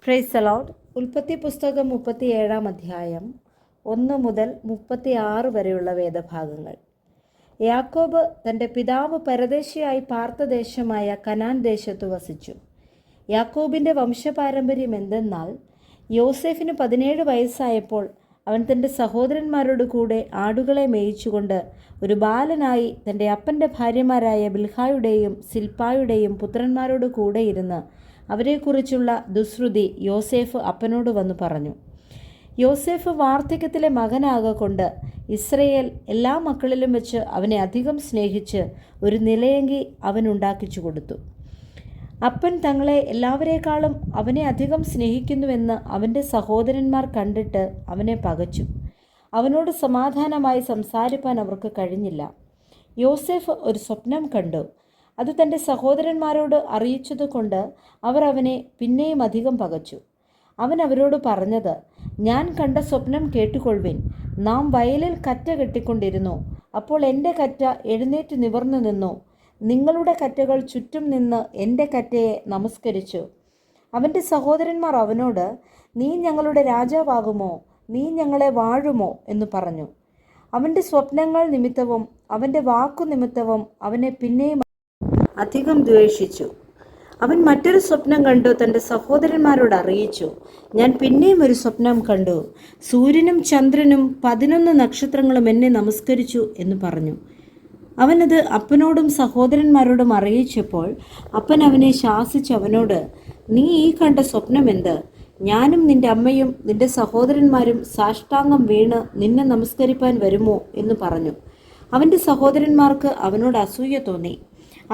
Praise the Lord. ഉൽപ്പത്തി പുസ്തകം 37-ാം അധ്യായം 1 മുതൽ 36 വരെയുള്ള വേദഭാഗങ്ങൾ. യാക്കോബ് തൻ്റെ പിതാവ് പരദേശിയായി പാർത്ത ദേശമായ കനാൻ ദേശത്ത് വസിച്ചു. യാക്കോബിൻ്റെ വംശപാരമ്പര്യം എന്തെന്നാൽ, യോസേഫിന് 17 വയസ്സായപ്പോൾ അവൻ തൻ്റെ സഹോദരന്മാരോട് കൂടെ ആടുകളെ മേയിച്ചുകൊണ്ട് ഒരു ബാലനായി തൻ്റെ അപ്പൻ്റെ ഭാര്യമാരായ ബിൽഹായുടെയും സിൽപ്പായുടെയും പുത്രന്മാരോട് കൂടെ ഇരുന്ന് അവരെക്കുറിച്ചുള്ള ദുശ്രുതി യോസേഫ് അപ്പനോട് വന്നു പറഞ്ഞു. യോസേഫ് വാർദ്ധക്യത്തിലെ മകനാകൊണ്ട് ഇസ്രയേൽ എല്ലാ മക്കളിലും വെച്ച് അവനെ അധികം സ്നേഹിച്ച് ഒരു നിലയങ്കി അവനുണ്ടാക്കിച്ചു കൊടുത്തു. അപ്പൻ തങ്ങളെ എല്ലാവരേക്കാളും അവനെ അധികം സ്നേഹിക്കുന്നുവെന്ന് അവൻ്റെ സഹോദരന്മാർ കണ്ടിട്ട് അവനെ പകച്ചു. അവനോട് സമാധാനമായി സംസാരിപ്പാൻ അവർക്ക് കഴിഞ്ഞില്ല. യോസേഫ് ഒരു സ്വപ്നം കണ്ടു. അത് തൻ്റെ സഹോദരന്മാരോട് അറിയിച്ചതുകൊണ്ട് അവർ അവനെ പിന്നെയും അധികം പകച്ചു. അവൻ അവരോട് പറഞ്ഞത്, ഞാൻ കണ്ട സ്വപ്നം കേട്ടുകൊള്ളുവിൻ. നാം വയലിൽ കറ്റ കെട്ടിക്കൊണ്ടിരുന്നു. അപ്പോൾ എൻ്റെ കറ്റ എഴുന്നേറ്റ് നിവർന്നു നിന്നു. നിങ്ങളുടെ കറ്റകൾ ചുറ്റും നിന്ന് എൻ്റെ കറ്റയെ നമസ്കരിച്ചു. അവൻ്റെ സഹോദരന്മാർ അവനോട്, നീ ഞങ്ങളുടെ രാജാവാകുമോ? നീ ഞങ്ങളെ വാഴുമോ എന്ന് പറഞ്ഞു. അവൻ്റെ സ്വപ്നങ്ങൾ നിമിത്തവും അവൻ്റെ വാക്കു നിമിത്തവും അവനെ പിന്നെയും അധികം ദ്വേഷിച്ചു. അവൻ മറ്റൊരു സ്വപ്നം കണ്ടു തൻ്റെ സഹോദരന്മാരോട് അറിയിച്ചു, ഞാൻ പിന്നെയും ഒരു സ്വപ്നം കണ്ടു. സൂര്യനും ചന്ദ്രനും 11 നക്ഷത്രങ്ങളും എന്നെ നമസ്കരിച്ചു എന്ന് പറഞ്ഞു. അവനത് അപ്പനോടും സഹോദരന്മാരോടും അറിയിച്ചപ്പോൾ അപ്പൻ അവനെ ശാസിച്ച് അവനോട്, നീ ഈ കണ്ട സ്വപ്നം എന്ത്? ഞാനും നിന്റെ അമ്മയും നിന്റെ സഹോദരന്മാരും സാഷ്ടാംഗം വീണ് നിന്നെ നമസ്കരിപ്പാൻ വരുമോ എന്ന് പറഞ്ഞു. അവൻ്റെ സഹോദരന്മാർക്ക് അവനോട് അസൂയ തോന്നി.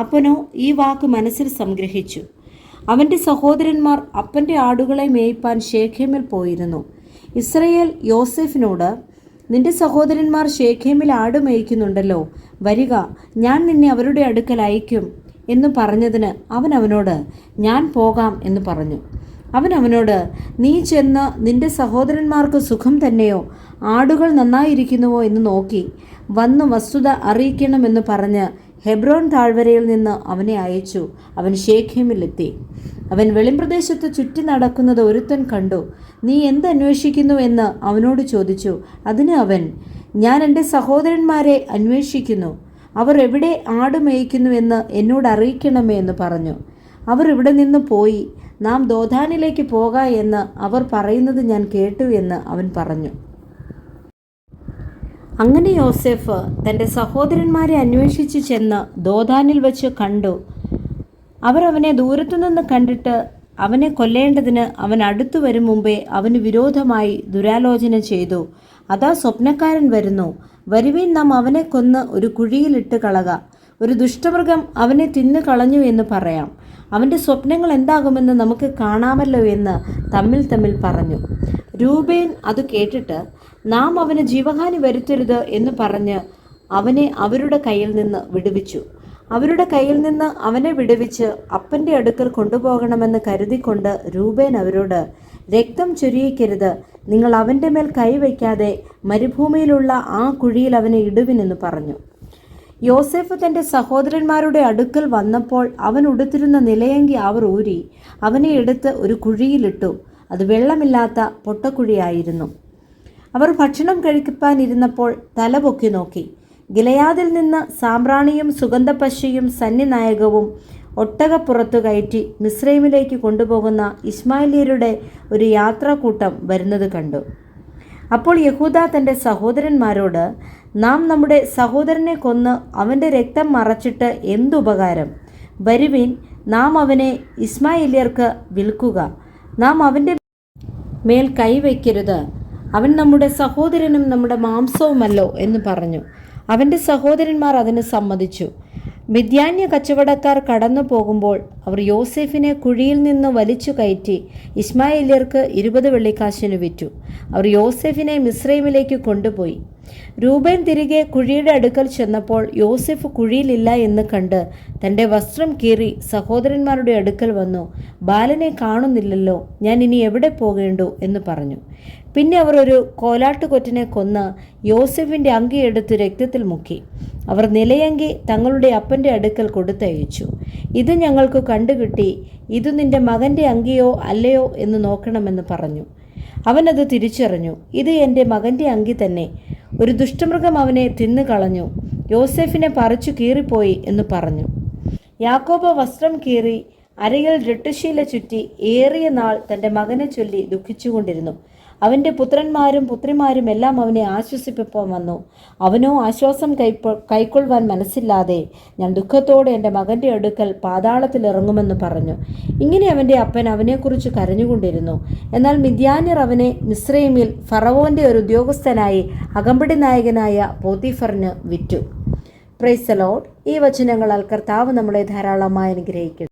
അപ്പനോ ഈ വാക്ക് മനസ്സിൽ സംഗ്രഹിച്ചു. അവൻ്റെ സഹോദരന്മാർ അപ്പൻ്റെ ആടുകളെ മേയ്പ്പാൻ ശേഖേമിൽ പോയിരുന്നു. ഇസ്രയേൽ യോസേഫിനോട്, നിന്റെ സഹോദരന്മാർ ശേഖേമിൽ ആട് മേയ്ക്കുന്നുണ്ടല്ലോ, വരിക, ഞാൻ നിന്നെ അവരുടെ അടുക്കൽ അയക്കും എന്ന് പറഞ്ഞതിന് അവൻ അവനോട്, ഞാൻ പോകാം എന്ന് പറഞ്ഞു. അവൻ അവനോട്, നീ ചെന്ന് നിന്റെ സഹോദരന്മാർക്ക് സുഖം തന്നെയോ, ആടുകൾ നന്നായിരിക്കുന്നുവോ എന്ന് നോക്കി വന്ന് വസ്തുത അറിയിക്കണമെന്ന് പറഞ്ഞ് ഹെബ്രോൻ താഴ്വരയിൽ നിന്ന് അവനെ അയച്ചു. അവൻ ശേഖേമിലെത്തി. അവൻ വെളിമ്പ്രദേശത്ത് ചുറ്റി നടക്കുന്നത് ഒരുത്തൻ കണ്ടു. നീ എന്ത് അന്വേഷിക്കുന്നു എന്ന് അവനോട് ചോദിച്ചു. അതിന് അവൻ, ഞാൻ എൻ്റെ സഹോദരന്മാരെ അന്വേഷിക്കുന്നു. അവർ എവിടെ ആട് മേയ്ക്കുന്നുവെന്ന് എന്നോട് അറിയിക്കണമേ എന്ന് പറഞ്ഞു. അവർ ഇവിടെ നിന്ന് പോയി, നാം ദോഥാനിലേക്ക് പോക എന്ന് അവർ പറയുന്നത് ഞാൻ കേട്ടു എന്ന് അവൻ പറഞ്ഞു. അങ്ങനെ യോസേഫ് തൻ്റെ സഹോദരന്മാരെ അന്വേഷിച്ച് ചെന്ന് ദോഥാനിൽ വെച്ച് കണ്ടു. അവർ അവനെ ദൂരത്തുനിന്ന് കണ്ടിട്ട് അവനെ കൊല്ലേണ്ടതിന് അവൻ അടുത്തു വരും മുമ്പേ അവന് വിരോധമായി ദുരാലോചന ചെയ്തു. അതാ സ്വപ്നക്കാരൻ വരുന്നു, വരുവീൻ, നാം അവനെ കൊന്ന് ഒരു കുഴിയിലിട്ട് കളക. ഒരു ദുഷ്ടമൃഗം അവനെ തിന്നു കളഞ്ഞു എന്ന് പറയാം. അവൻ്റെ സ്വപ്നങ്ങൾ എന്താകുമെന്ന് നമുക്ക് കാണാമല്ലോ എന്ന് തമ്മിൽ പറഞ്ഞു. രൂബേൻ അത് കേട്ടിട്ട്, നാം അവന് ജീവഹാനി വരുത്തരുത് എന്ന് പറഞ്ഞ് അവനെ അവരുടെ കയ്യിൽ നിന്ന് വിടുവിച്ചു. അവരുടെ കയ്യിൽ നിന്ന് അവനെ വിടുവിച്ച് അപ്പൻ്റെ അടുക്കൽ കൊണ്ടുപോകണമെന്ന് കരുതിക്കൊണ്ട് രൂബേൻ അവരോട്, രക്തം ചൊരിയിക്കരുത്, നിങ്ങൾ അവൻ്റെ മേൽ കൈവയ്ക്കാതെ മരുഭൂമിയിലുള്ള ആ കുഴിയിൽ അവനെ ഇടുവിനെന്ന് പറഞ്ഞു. യോസേഫ് തൻ്റെ സഹോദരന്മാരുടെ അടുക്കൽ വന്നപ്പോൾ അവൻ ഉടുത്തിരുന്ന നിലയങ്കി അവർ ഊരി അവനെ എടുത്ത് ഒരു കുഴിയിലിട്ടു. അത് വെള്ളമില്ലാത്ത പൊട്ടക്കുഴിയായിരുന്നു. അവർ ഭക്ഷണം കഴിപ്പാനിരുന്നപ്പോൾ തല പൊക്കി നോക്കി. ഗിലയാദിൽ നിന്ന് സാമ്പ്രാണിയും സുഗന്ധപ്പശയും സന്നിനായകവും ഒട്ടകപ്പുറത്തു കയറ്റി മിസ്രൈമിലേക്ക് കൊണ്ടുപോകുന്ന ഇശ്മായേല്യരുടെ ഒരു യാത്രാക്കൂട്ടം വരുന്നത് കണ്ടു. അപ്പോൾ യഹൂദ തൻ്റെ സഹോദരന്മാരോട്, നാം നമ്മുടെ സഹോദരനെ കൊന്ന് അവൻ്റെ രക്തം മറച്ചിട്ട് എന്തുപകാരം? വരുവിൻ, നാം അവനെ ഇശ്മായേല്യർക്ക് വിൽക്കുക. നാം അവൻ്റെ മേൽ കൈവയ്ക്കരുത്. അവൻ നമ്മുടെ സഹോദരനും നമ്മുടെ മാംസവുമല്ലോ എന്ന് പറഞ്ഞു. അവൻ്റെ സഹോദരന്മാർ അതിന് സമ്മതിച്ചു. മിദ്യാന്യ കച്ചവടക്കാർ കടന്നു പോകുമ്പോൾ അവർ യോസേഫിനെ കുഴിയിൽ നിന്ന് വലിച്ചു കയറ്റി ഇശ്മായേല്യർക്ക് 20 വെള്ളിക്കാശിന് വിറ്റു. അവർ യോസേഫിനെ മിസ്രൈമിലേക്ക് കൊണ്ടുപോയി. രൂബേൻ തിരികെ കുഴിയുടെ അടുക്കൽ ചെന്നപ്പോൾ യോസെഫ് കുഴിയിലില്ല എന്ന് കണ്ട് തൻ്റെ വസ്ത്രം കീറി സഹോദരന്മാരുടെ അടുക്കൽ വന്നു, ബാലനെ കാണുന്നില്ലല്ലോ, ഞാൻ ഇനി എവിടെ പോകേണ്ടു എന്ന് പറഞ്ഞു. പിന്നെ അവർ ഒരു കോലാട്ടുകൊറ്റനെ കൊന്ന് യോസെഫിൻ്റെ അങ്കി എടുത്ത് രക്തത്തിൽ മുക്കി. അവർ നിലയങ്കി തങ്ങളുടെ അപ്പൻ്റെ അടുക്കൽ കൊടുത്തയച്ചു. ഇത് ഞങ്ങൾക്ക് കണ്ടുകിട്ടി, ഇത് നിന്റെ മകൻ്റെ അങ്കിയോ അല്ലയോ എന്ന് നോക്കണമെന്ന് പറഞ്ഞു. അവനത് തിരിച്ചറിഞ്ഞു, ഇത് എൻ്റെ മകൻ്റെ അങ്കി തന്നെ. ഒരു ദുഷ്ടമൃഗം അവനെ തിന്നുകളഞ്ഞു, യോസെഫിനെ പറിച്ചു കീറിപ്പോയി എന്ന് പറഞ്ഞു. യാക്കോബ് വസ്ത്രം കീറി അരയിൽ രട്ടുശീല ചുറ്റി ഏറിയ നാൾ തൻ്റെ മകനെ ചൊല്ലി ദുഃഖിച്ചുകൊണ്ടിരുന്നു. അവൻ്റെ പുത്രന്മാരും പുത്രിമാരും എല്ലാം അവനെ ആശ്വസിപ്പിക്കാൻ വന്നു. അവനോ ആശ്വാസം കൈക്കൊള്ളുവാൻ മനസ്സില്ലാതെ, ഞാൻ ദുഃഖത്തോടെ എൻ്റെ മകൻ്റെ അടുക്കൽ പാതാളത്തിൽ ഇറങ്ങുമെന്ന് പറഞ്ഞു. ഇങ്ങനെ അവൻ്റെ അപ്പൻ അവനെക്കുറിച്ച് കരഞ്ഞുകൊണ്ടിരുന്നു. എന്നാൽ മിദ്യാന്യർ അവനെ മിസ്രയീമിൽ ഫറവോൻ്റെ ഒരു ഉദ്യോഗസ്ഥനായി അകമ്പടി നായകനായ പോത്തിഫറിന് വിറ്റു. Praise the Lord. ഈ വചനങ്ങളാൽ കർത്താവ് നമ്മളെ ധാരാളമായി അനുഗ്രഹിക്കട്ടെ.